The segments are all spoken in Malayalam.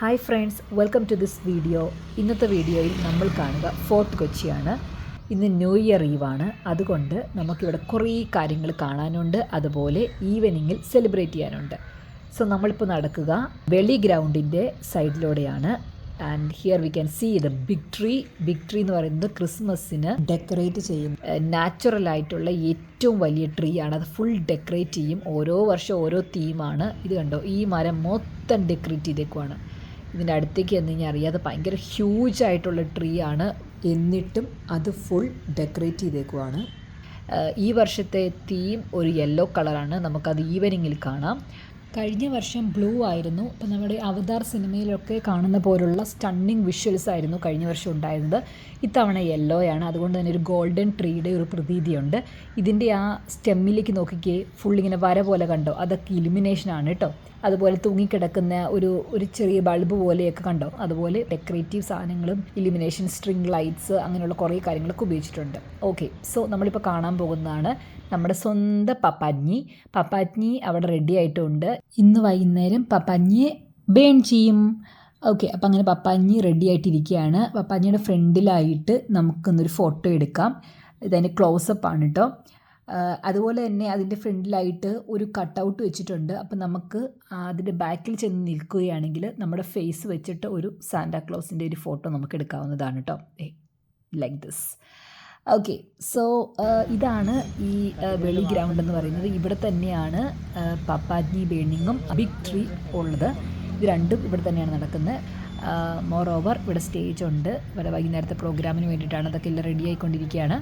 Hi friends, welcome to this video. ഇന്നത്തെ വീഡിയോയിൽ നമ്മൾ കാണുക ഫോർട്ട് കൊച്ചിയാണ്. ഇന്ന് ന്യൂ ഇയർ ഈവാണ്. അതുകൊണ്ട് നമുക്കിവിടെ കുറേ കാര്യങ്ങൾ കാണാനുണ്ട്, അതുപോലെ ഈവനിങ്ങിൽ സെലിബ്രേറ്റ് ചെയ്യാനുണ്ട്. സോ നമ്മളിപ്പോൾ നടക്കുക വെളി ഗ്രൗണ്ടിൻ്റെ സൈഡിലൂടെയാണ്. And here we can see the big tree എന്ന് പറയുന്നത് ക്രിസ്മസിന് ഡെക്കറേറ്റ് ചെയ്യും. നാച്ചുറൽ ആയിട്ടുള്ള ഏറ്റവും വലിയ ട്രീ ആണ്. അത് ഫുൾ ഡെക്കറേറ്റ് ചെയ്യും. ഓരോ വർഷം ഓരോ തീമാണ്. ഇത് കണ്ടോ, ഈ മരം മൊത്തം ഡെക്കറേറ്റ് ചെയ്തേക്കുവാണ്. ഇതിൻ്റെ അടുത്തേക്ക് എന്ന് കഴിഞ്ഞാൽ അറിയാതെ ഭയങ്കര ഹ്യൂജ് ആയിട്ടുള്ള ട്രീ ആണ്. എന്നിട്ടും അത് ഫുൾ ഡെക്കറേറ്റ് ചെയ്തേക്കുവാണ്. ഈ വർഷത്തെ തീം ഒരു യെല്ലോ കളറാണ്. നമുക്കത് ഈവനിങ്ങിൽ കാണാം. കഴിഞ്ഞ വർഷം ബ്ലൂ ആയിരുന്നു. ഇപ്പം നമ്മുടെ അവതാർ സിനിമയിലൊക്കെ കാണുന്ന പോലുള്ള സ്റ്റണ്ണിങ് വിഷ്വൽസ് ആയിരുന്നു കഴിഞ്ഞ വർഷം ഉണ്ടായിരുന്നത്. ഇത്തവണ യെല്ലോയാണ്. അതുകൊണ്ട് തന്നെ ഒരു ഗോൾഡൻ ട്രീയുടെ ഒരു പ്രതീതിയുണ്ട്. ഇതിൻ്റെ ആ സ്റ്റെമ്മിലേക്ക് നോക്കിക്കേ, ഫുള്ളിങ്ങനെ വര പോലെ കണ്ടോ, അതൊക്കെ ഇലുമിനേഷനാണ് കേട്ടോ. അതുപോലെ തൂങ്ങിക്കിടക്കുന്ന ഒരു ചെറിയ ബൾബ് പോലെയൊക്കെ കണ്ടോ, അതുപോലെ ഡെക്കറേറ്റീവ് സാധനങ്ങളും ഇലുമിനേഷൻ, സ്ട്രിങ് ലൈറ്റ്സ്, അങ്ങനെയുള്ള കുറേ കാര്യങ്ങളൊക്കെ ഉപയോഗിച്ചിട്ടുണ്ട്. ഓക്കെ, സോ നമ്മളിപ്പോൾ കാണാൻ പോകുന്നതാണ് നമ്മുടെ സ്വന്തം പപ്പാജ്ഞി അവിടെ റെഡി ആയിട്ടുണ്ട്. ഇന്ന് വൈകുന്നേരം പപ്പാജ്ഞിയെ ബേൺ ചെയ്യും. ഓക്കെ, അപ്പം അങ്ങനെ പപ്പാജ്ഞി റെഡി ആയിട്ടിരിക്കുകയാണ്. പപ്പാജ്ഞിയുടെ ഫ്രണ്ടിലായിട്ട് നമുക്കൊന്നൊരു ഫോട്ടോ എടുക്കാം. ഇതതിൻ്റെ ക്ലോസപ്പ് ആണ് കേട്ടോ. അതുപോലെ തന്നെ അതിൻ്റെ ഫ്രണ്ടിലായിട്ട് ഒരു കട്ടൗട്ട് വെച്ചിട്ടുണ്ട്. അപ്പം നമുക്ക് അതിൻ്റെ ബാക്കിൽ ചെന്ന് നിൽക്കുകയാണെങ്കിൽ നമ്മുടെ ഫേസ് വെച്ചിട്ട് ഒരു സാന്റാക്ലോസിൻ്റെ ഒരു ഫോട്ടോ നമുക്ക് എടുക്കാവുന്നതാണ് കേട്ടോ. Like this. ഓക്കെ, സോ ഇതാണ് ഈ വെളി ഗ്രൗണ്ട് എന്ന് പറയുന്നത്. ഇവിടെ തന്നെയാണ് പപ്പാജ്ഞി ബേണിങ്ങും ബിഗ് ട്രീ ഉള്ളത്. ഇത് രണ്ടും ഇവിടെ തന്നെയാണ് നടക്കുന്നത്. മോർ ഓവർ ഇവിടെ സ്റ്റേജ് ഉണ്ട്. ഇവിടെ വൈകുന്നേരത്തെ പ്രോഗ്രാമിന് വേണ്ടിയിട്ടാണ്. അതൊക്കെ എല്ലാം റെഡി ആയിക്കൊണ്ടിരിക്കുകയാണ്.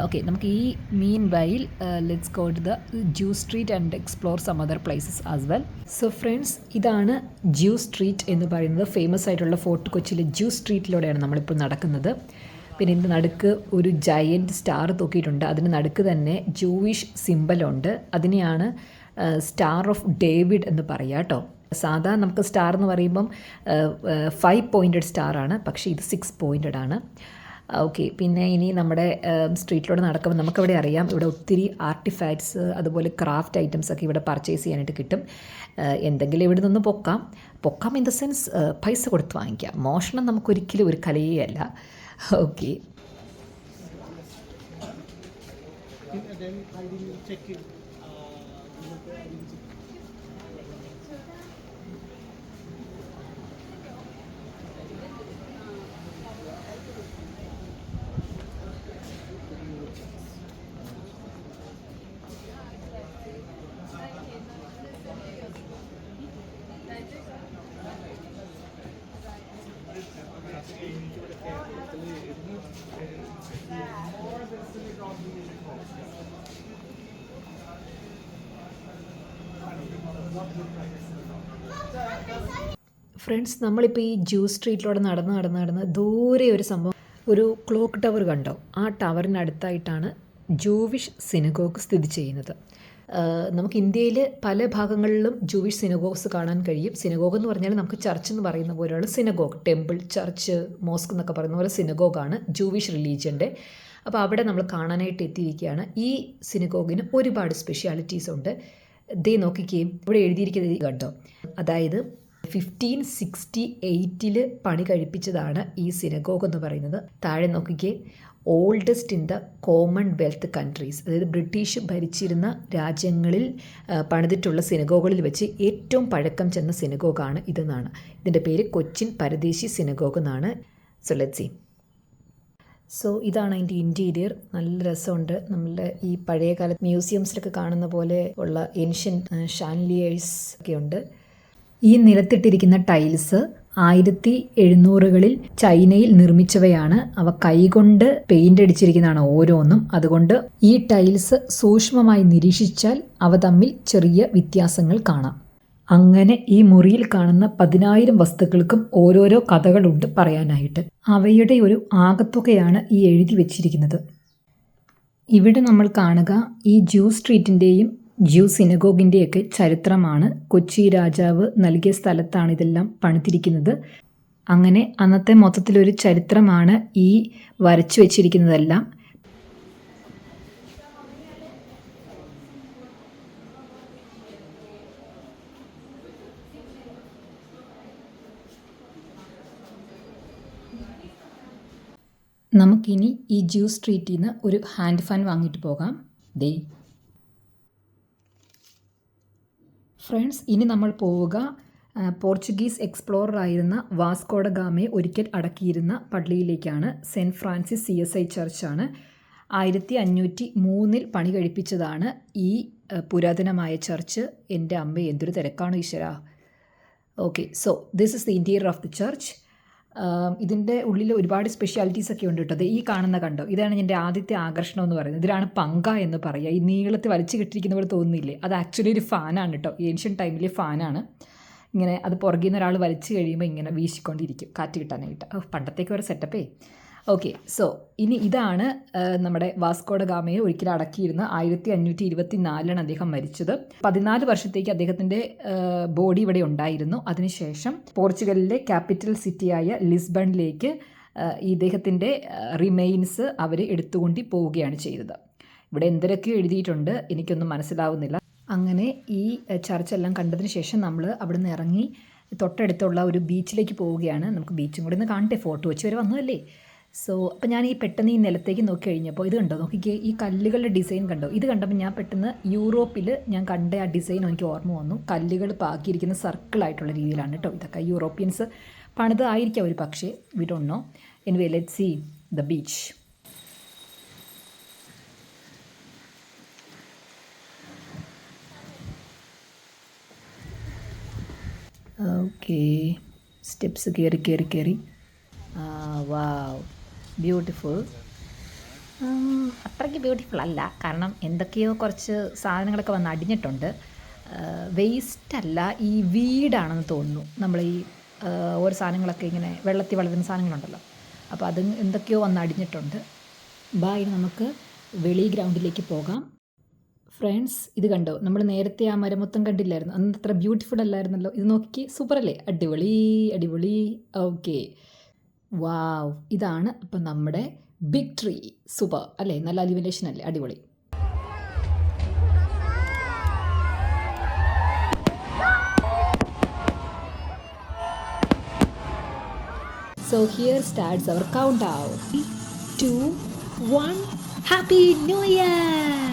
ഓക്കെ, നമുക്ക് ഈ meanwhile let's go to the Jew street and explore some other places as well. So friends, ഇതാണ് ജൂ സ്ട്രീറ്റ് എന്ന് പറയുന്നത്. ഫേമസ് ആയിട്ടുള്ള ഫോർട്ട് കൊച്ചിയിലെ ജൂ സ്ട്രീറ്റിലൂടെയാണ് നമ്മളിപ്പോൾ നടക്കുന്നത്. പിന്നെ ഇതിൻ്റെ നടുക്ക് ഒരു ജയൻറ്റ് സ്റ്റാർ തൂക്കിയിട്ടുണ്ട്. അതിന് നടുക്ക് തന്നെ ജൂവിഷ് സിംബലുണ്ട്. അതിനെയാണ് സ്റ്റാർ ഓഫ് ഡേവിഡ് എന്ന് പറയുക കേട്ടോ. സാധാരണ നമുക്ക് സ്റ്റാർ എന്ന് പറയുമ്പം 5 പോയിൻറ്റഡ് സ്റ്റാറാണ്, പക്ഷേ ഇത് 6 പോയിൻറ്റഡ് ആണ്. ഓക്കെ, പിന്നെ ഇനി നമ്മുടെ സ്ട്രീറ്റിലൂടെ നടക്കുമ്പോൾ നമുക്കവിടെ അറിയാം, ഇവിടെ ഒത്തിരി ആർട്ടിഫാക്ട്സ്, അതുപോലെ ക്രാഫ്റ്റ് ഐറ്റംസ് ഒക്കെ ഇവിടെ പർച്ചേസ് ചെയ്യാനായിട്ട് കിട്ടും. എന്തെങ്കിലും ഇവിടെ നിന്ന് പൊക്കാം ഇൻ ദ സെൻസ് പൈസ കൊടുത്ത് വാങ്ങിക്കാം. മോഷണം നമുക്കൊരിക്കലും ഒരു കലയേ അല്ല. ഓക്കെ, ഫ്രണ്ട്സ്, നമ്മളിപ്പോൾ ഈ ജൂ സ്ട്രീറ്റിലൂടെ നടന്ന് ദൂരെ ഒരു സംഭവം, ഒരു ക്ലോക്ക് ടവർ കണ്ടോ? ആ ടവറിനടുത്തായിട്ടാണ് ജൂവിഷ് സിനഗോഗ് സ്ഥിതി ചെയ്യുന്നത്. നമുക്ക് ഇന്ത്യയിൽ പല ഭാഗങ്ങളിലും ജൂവിഷ് സിനഗോഗ്സ് കാണാൻ കഴിയും. സിനഗോഗ് എന്ന് പറഞ്ഞാൽ നമുക്ക് ചർച്ച് എന്ന് പറയുന്ന പോലെയുള്ള സിനഗോഗ്, ടെമ്പിൾ, ചർച്ച്, മോസ്ക് എന്നൊക്കെ പറയുന്ന പോലെ സിനഗോഗാണ് ജൂവിഷ് റിലീജിയൻ്റെ. അപ്പോൾ അവിടെ നമ്മൾ കാണാനായിട്ട് എത്തിയിരിക്കുകയാണ്. ഈ സിനഗോഗിന് ഒരുപാട് സ്പെഷ്യാലിറ്റീസ് ഉണ്ട്. ദേ നോക്കിക്കേ, ഇവിടെ എഴുതിയിരിക്കുന്നത് കണ്ടോ, അതായത് 1568 പണി കഴിപ്പിച്ചതാണ് ഈ സിനഗോഗ് എന്ന് പറയുന്നത്. താഴെ നോക്കിക്കേ, oldest in the Commonwealth countries, അതായത് ബ്രിട്ടീഷ് ഭരിച്ചിരുന്ന രാജ്യങ്ങളിൽ പണിതിട്ടുള്ള സിനഗോഗുകളിൽ വെച്ച് ഏറ്റവും പഴക്കം ചെന്ന സിനഗോഗാണ് ഇതെന്നാണ്. ഇതിൻ്റെ പേര് കൊച്ചിൻ പരദേശി സിനഗോഗ് എന്നാണ്. So let's see. സോ ഇതാണ് അതിൻ്റെ ഇൻറ്റീരിയർ. നല്ല രസമുണ്ട്. നമ്മളുടെ ഈ പഴയ കാലത്ത് മ്യൂസിയംസിലൊക്കെ കാണുന്ന പോലെ ഉള്ള ഏൻഷ്യൻ ഷാൻലിയേഴ്സ് ഒക്കെ ഉണ്ട്. ഈ നിലത്തിട്ടിരിക്കുന്ന ടൈൽസ് 1700കളിൽ ചൈനയിൽ നിർമ്മിച്ചവയാണ്. അവ കൈകൊണ്ട് പെയിൻ്റ് അടിച്ചിരിക്കുന്നതാണ് ഓരോന്നും. അതുകൊണ്ട് ഈ ടൈൽസ് സൂക്ഷ്മമായി നിരീക്ഷിച്ചാൽ അവ തമ്മിൽ ചെറിയ വ്യത്യാസങ്ങൾ കാണാം. അങ്ങനെ ഈ മുറിയിൽ കാണുന്ന 10,000 വസ്തുക്കൾക്കും ഓരോരോ കഥകളുണ്ട് പറയാനായിട്ട്. അവയുടെ ഒരു ആകത്തുകയാണ് ഈ എഴുതി വച്ചിരിക്കുന്നത്. ഇവിടെ നമ്മൾ കാണുക ഈ ജൂ സ്ട്രീറ്റിൻ്റെയും ജൂ സിനഗോഗിൻ്റെയൊക്കെ ചരിത്രമാണ്. കൊച്ചി രാജാവ് നൽകിയ സ്ഥലത്താണ് ഇതെല്ലാം പണിതിരിക്കുന്നത്. അങ്ങനെ അന്നത്തെ മൊത്തത്തിലൊരു ചരിത്രമാണ് ഈ വരച്ചു വച്ചിരിക്കുന്നതെല്ലാം. നമുക്കിനി ഈ ജ്യൂസ് സ്ട്രീറ്റിൽ നിന്ന് ഒരു ഹാൻഡ് ഫാൻ വാങ്ങിയിട്ട് പോകാം. ദേ ഫ്രണ്ട്സ്, ഇനി നമ്മൾ പോവുക പോർച്ചുഗീസ് എക്സ്പ്ലോററായിരുന്ന വാസ്കോഡ ഗാമയെ ഒരിക്കൽ അടക്കിയിരുന്ന പള്ളിയിലേക്കാണ്. സെൻറ്റ് ഫ്രാൻസിസ് CSI ചർച്ചാണ്. 1503 പണി കഴിപ്പിച്ചതാണ് ഈ പുരാതനമായ ചർച്ച്. എൻ്റെ അമ്മ എന്തൊരു തിരക്കാണ് ഈശ്വര. Okay, so this is the interior of the church. ഇതിൻ്റെ ഉള്ളിൽ ഒരുപാട് സ്പെഷ്യാലിറ്റീസ് ഒക്കെ ഉണ്ട് കേട്ടോ. ഈ കാണുന്ന കണ്ടോ, ഇതാണ് എൻ്റെ ആദ്യത്തെ ആകർഷണം എന്ന് പറയുന്നത്. ഇതിലാണ് പങ്ക എന്ന് പറയുക. ഈ നീളത്തിൽ വലിച്ചു കെട്ടിയിരിക്കുന്ന പോലെ തോന്നുന്നില്ലേ, അത് ആക്ച്വലി ഒരു ഫാനാണ് കേട്ടോ. ഏൻഷ്യൻ ടൈമിലെ ഫാനാണ്. ഇങ്ങനെ അത് പുറകിൽ നിന്ന് ഒരാൾ വലിച്ചു കഴിയുമ്പോൾ ഇങ്ങനെ വീശിക്കൊണ്ടിരിക്കും കാറ്റ് കിട്ടാനായിട്ട്. പണ്ടത്തേക്ക് ഒരു സെറ്റപ്പേ. ഓക്കെ, സോ ഇനി ഇതാണ് നമ്മുടെ വാസ്കോഡ ഗാമയെ ഒരിക്കലും അടക്കിയിരുന്ന 1524 അദ്ദേഹം മരിച്ചത്. 14 വർഷത്തേക്ക് അദ്ദേഹത്തിൻ്റെ ബോഡി ഇവിടെ ഉണ്ടായിരുന്നു. അതിനുശേഷം പോർച്ചുഗലിലെ ക്യാപിറ്റൽ സിറ്റിയായ ലിസ്ബണിലേക്ക് ഇദ്ദേഹത്തിൻ്റെ റിമെയിൻസ് അവർ എടുത്തുകൊണ്ട് പോവുകയാണ് ചെയ്തത്. ഇവിടെ എന്തൊക്കെയോ എഴുതിയിട്ടുണ്ട്, എനിക്കൊന്നും മനസ്സിലാവുന്നില്ല. അങ്ങനെ ഈ ചർച്ചെല്ലാം കണ്ടതിന് ശേഷം നമ്മൾ അവിടെ നിന്ന് ഇറങ്ങി തൊട്ടടുത്തുള്ള ഒരു ബീച്ചിലേക്ക് പോവുകയാണ്. നമുക്ക് ബീച്ചും കൂടി ഒന്ന് കാണട്ടെ, ഫോട്ടോ വെച്ച് വരെ വന്നതല്ലേ. സോ അപ്പോൾ ഞാൻ ഈ പെട്ടെന്ന് ഈ നിലത്തേക്ക് നോക്കി കഴിഞ്ഞപ്പോൾ ഇത് കണ്ടോ, നോക്കിക്കേ, ഈ കല്ലുകളുടെ ഡിസൈൻ കണ്ടോ. ഇത് കണ്ടപ്പോൾ ഞാൻ പെട്ടെന്ന് യൂറോപ്പിൽ ഞാൻ കണ്ട ആ ഡിസൈൻ എനിക്ക് ഓർമ്മ വന്നു. കല്ലുകൾ പാക്കിയിരിക്കുന്ന സർക്കിളായിട്ടുള്ള രീതിയിലാണ് കേട്ടോ. ഇതൊക്കെ യൂറോപ്യൻസ് പണിതായിരിക്കാം ഒരു പക്ഷേ, we don't know. Anyway, let's see the beach. Okay, steps കയറി വാവ്, ബ്യൂട്ടിഫുൾ. അത്രയ്ക്ക് ബ്യൂട്ടിഫുൾ അല്ല, കാരണം എന്തൊക്കെയോ കുറച്ച് സാധനങ്ങളൊക്കെ വന്ന് അടിഞ്ഞിട്ടുണ്ട്. വേസ്റ്റ് അല്ല, ഈ വീടാണെന്ന് തോന്നുന്നു. നമ്മൾ ഈ ഓരോ സാധനങ്ങളൊക്കെ ഇങ്ങനെ വെള്ളത്തിൽ വളരുന്ന സാധനങ്ങളുണ്ടല്ലോ, അപ്പോൾ അത് എന്തൊക്കെയോ വന്ന് അടിഞ്ഞിട്ടുണ്ട്. ഇനി നമുക്ക് വെളി ഗ്രൗണ്ടിലേക്ക് പോകാം. ഫ്രണ്ട്സ്, ഇത് കണ്ടോ, നമ്മൾ നേരത്തെ ആ മരമൊത്തം കണ്ടില്ലായിരുന്നു, അന്ന് അത്ര ബ്യൂട്ടിഫുൾ അല്ലായിരുന്നല്ലോ. ഇത് നോക്കി, സൂപ്പർ അല്ലേ, അടിപൊളി. ഓക്കെ, വാവ്, ഇതാണ് അപ്പം നമ്മുടെ ബിഗ് ട്രീ. സൂപ്പർ അല്ലേ, നല്ല അലിമിനേഷൻ അല്ലേ, അടിപൊളി. So here starts our countdown. 3, 2, 1. Happy New Year!